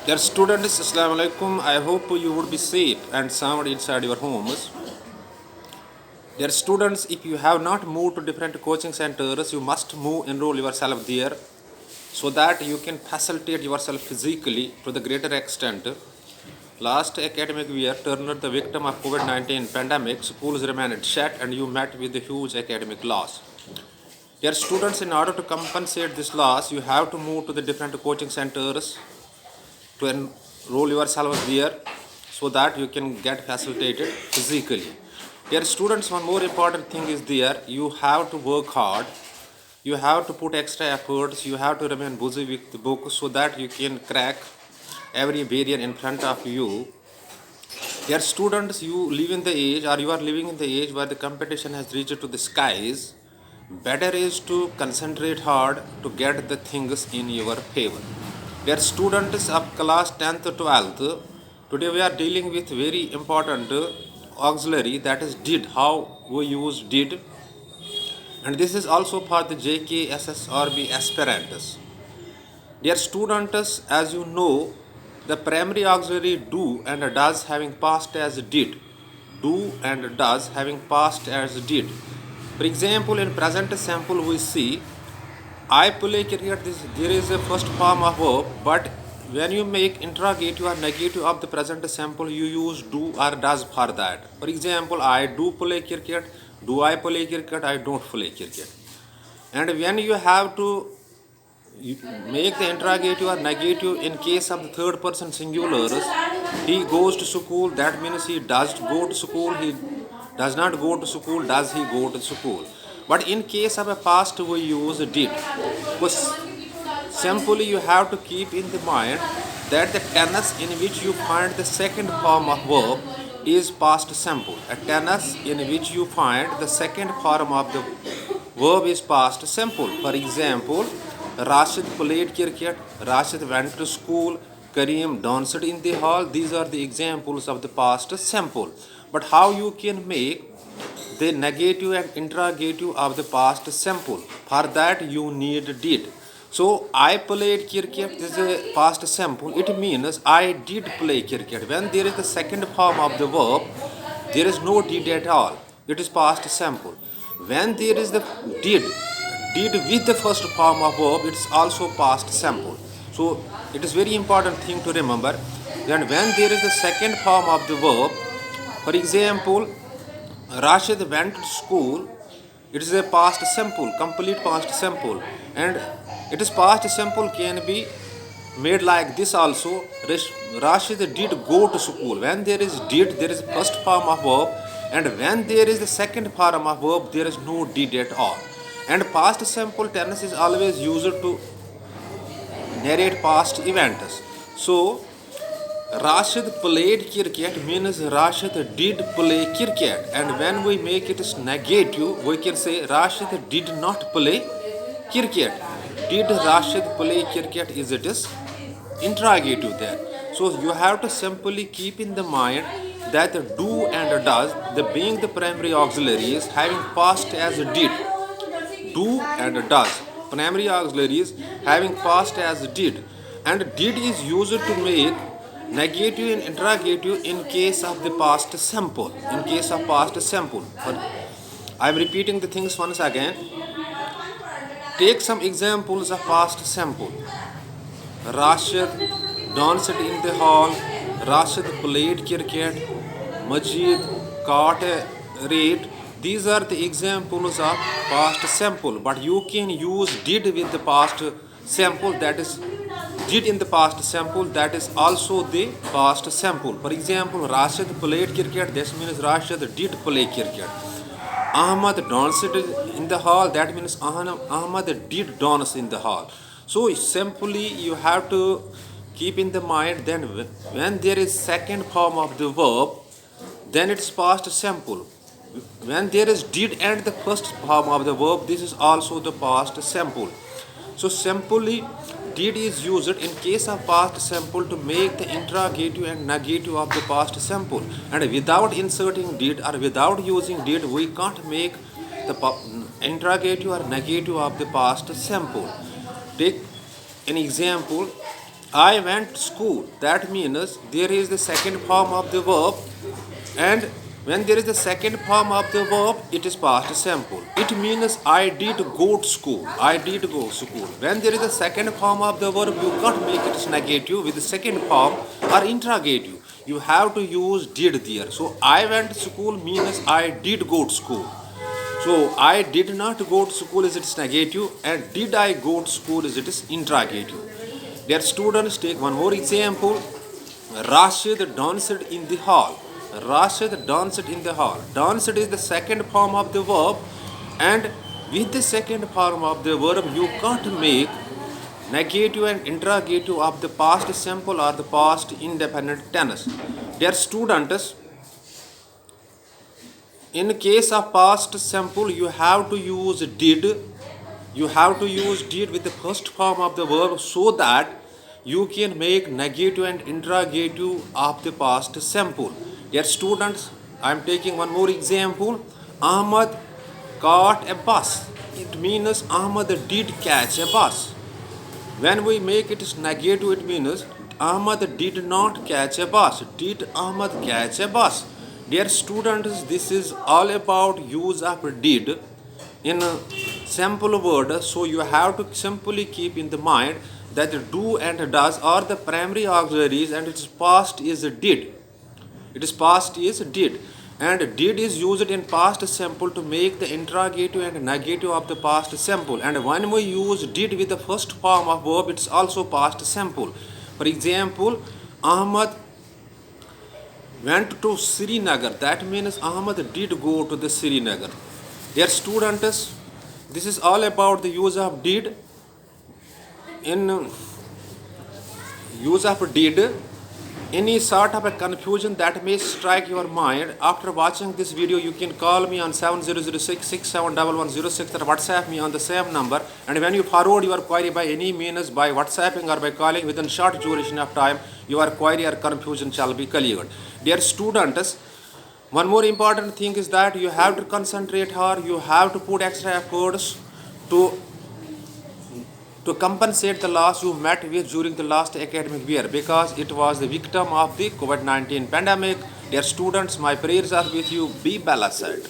Dear students, Assalamu alaikum. I hope you would be safe and sound inside your homes. Dear students, if you have not moved to different coaching centers, you must enroll yourself there so that you can facilitate yourself physically to the greater extent. Last academic year turned the victim of COVID-19 pandemic, schools remained shut and you met with a huge academic loss. Dear students, in order to compensate this loss, you have to move to the different coaching centers to enroll yourself there so that you can get facilitated physically. Dear students, one more important thing is there, you have to work hard, you have to put extra efforts, you have to remain busy with the book so that you can crack every barrier in front of you. Dear students, you live in the age or you are living in the age where the competition has reached to the skies. Better is to concentrate hard to get the things in your favor. Dear students of class 10th to 12th, today we are dealing with very important auxiliary, that is did, how we use did, and this is also for the JKSSRB aspirants. Dear students, as you know, the primary auxiliary do and does having past as did. Do and does having past as did. For example, in present sample we see I play cricket. There is a first form of verb, but when you make interrogative or negative of the present simple, you use do or does for that. For example, I do play cricket. Do I play cricket? I don't play cricket. And when you have to make the interrogative or negative in case of the third person singulars, he goes to school, that means he does go to school, he does not go to school, does he go to school. But in case of a past, we use did. Because simply you have to keep in the mind that the tense in which you find the second form of verb is past simple. A tense in which you find the second form of the verb is past simple. For example, Rashid played cricket, Rashid went to school, Kareem danced in the hall. These are the examples of the past simple. But how you can make the negative and interrogative of the past simple? For that you need did. So I played cricket. This is a past simple. It means I did play cricket. When there is the second form of the verb, there is no did at all. It is past simple. When there is the did with the first form of verb, it's also past simple. So it is very important thing to remember. Then when there is the second form of the verb, for example, Rashid went to school. It is a past simple, complete past simple, and it is past simple can be made like this also. Rashid did go to school. When there is did, there is first form of verb, and when there is the second form of verb, there is no did at all. And past simple tense is always used to narrate past events. So Rashid played cricket means Rashid did play cricket, and when we make it negative, we can say Rashid did not play cricket. Did Rashid play cricket? Is it is interrogative there. So you have to simply keep in the mind that the do and does, the being the primary auxiliaries having past as did. Do and does. Primary auxiliaries having past as did, and did is used to make negative and interrogative in case of the past simple. In case of past simple. I am repeating the things once again. Take some examples of past simple. Rashid danced in the hall. Rashid played cricket. Majid caught a rat. These are the examples of past simple. But you can use did with the past simple, that is did in the past simple, that is also the past simple. For example, Rashid played cricket. This means Rashid did play cricket. Ahmad danced in the hall. That means Ahmad did dance in the hall. So simply you have to keep in the mind, then when there is second form of the verb, then it's past simple. When there is did and the first form of the verb, this is also the past simple. So simply did is used in case of past simple to make the interrogative and negative of the past simple, and without inserting did or without using did, we can't make the interrogative or negative of the past simple. Take an example. I went to school. That means there is the second form of the verb, and when there is the second form of the verb, it is past simple. It means I did go to school. I did go to school. When there is the second form of the verb, you can't make it negative with the second form or interrogative. You have to use did there. So I went to school means I did go to school. So I did not go to school is its negative, and did I go to school is its interrogative. Dear students, take one more example. Rashid danced in the hall. Rashid danced in the hall. Danced is the second form of the verb, and with the second form of the verb, you can't make negative and interrogative of the past simple or the past indefinite tense. Dear students, in case of past simple, you have to use did. You have to use did with the first form of the verb so that you can make negative and interrogative of the past simple. Dear students, I am taking one more example. Ahmad caught a bus. It means Ahmad did catch a bus. When we make it negative, it means Ahmad did not catch a bus. Did Ahmad catch a bus? Dear students, this is all about use of did in a simple word. So you have to simply keep in the mind that do and does are the primary auxiliaries, and its past is did. Its past is did. And did is used in past simple to make the interrogative and negative of the past simple. And when we use did with the first form of verb, it's also past simple. For example, Ahmad went to Srinagar. That means Ahmad did go to the Srinagar. Dear students, this is all about the use of did. In use of did, any sort of a confusion that may strike your mind after watching this video, you can call me on 7006671106 or WhatsApp me on the same number. And when you forward your query by any means, by WhatsApping or by calling, within short duration of time, your query or confusion shall be cleared. Dear students, one more important thing is that you have to concentrate hard. You have to put extra efforts to compensate the loss you met with during the last academic year, because it was the victim of the COVID-19 pandemic. Dear students, my prayers are with you. Be blessed.